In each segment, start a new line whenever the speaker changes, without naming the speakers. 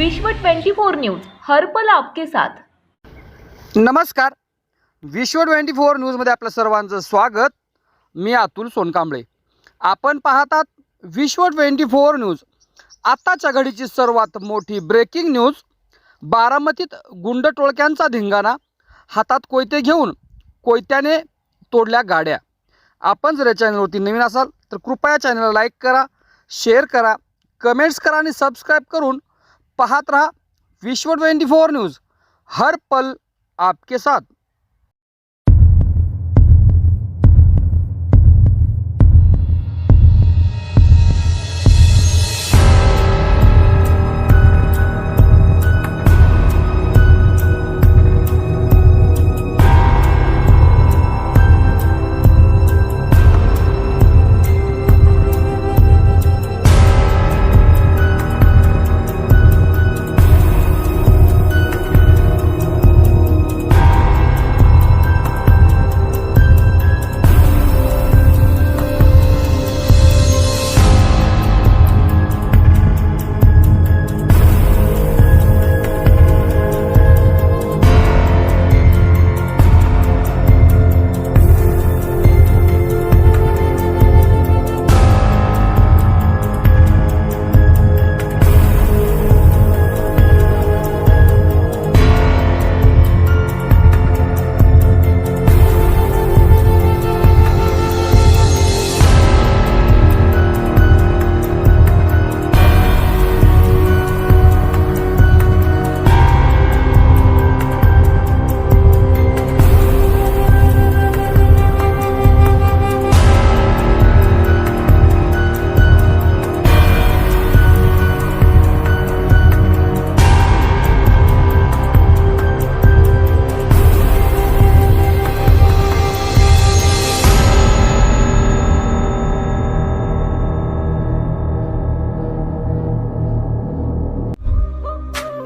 विश्व 24 न्यूज हर पल आपके साथ।
नमस्कार, विश्व 24 न्यूजमध्ये आपलं सर्वांचं स्वागत। मी अतुल सोनकांबळे। आपण पाहतात विश्व 24 न्यूज। आताच्या घडीची सर्वात मोठी ब्रेकिंग न्यूज। बारामतीत गुंड टोळक्यांचा धिंगाणा, हातात कोयते घेऊन कोयत्याने तोडल्या गाड्या। आपण जर या चॅनलवरती नवीन असाल तर कृपया चॅनलला लाईक करा, शेअर करा, कमेंट्स करा आणि सबस्क्राइब करून पाहत रहा विश्व 24 न्यूज हर पल आपके साथ।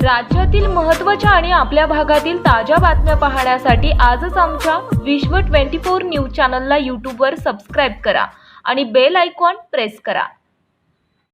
राज्यातील महत्त्वाच्या आणि आपल्या भागातील ताज्या बातम्या पाहण्यासाठी आजच आमच्या विश्व 24 न्यूज चॅनलला यूट्यूबवर सबस्क्राइब करा आणि बेल आयकॉन प्रेस करा।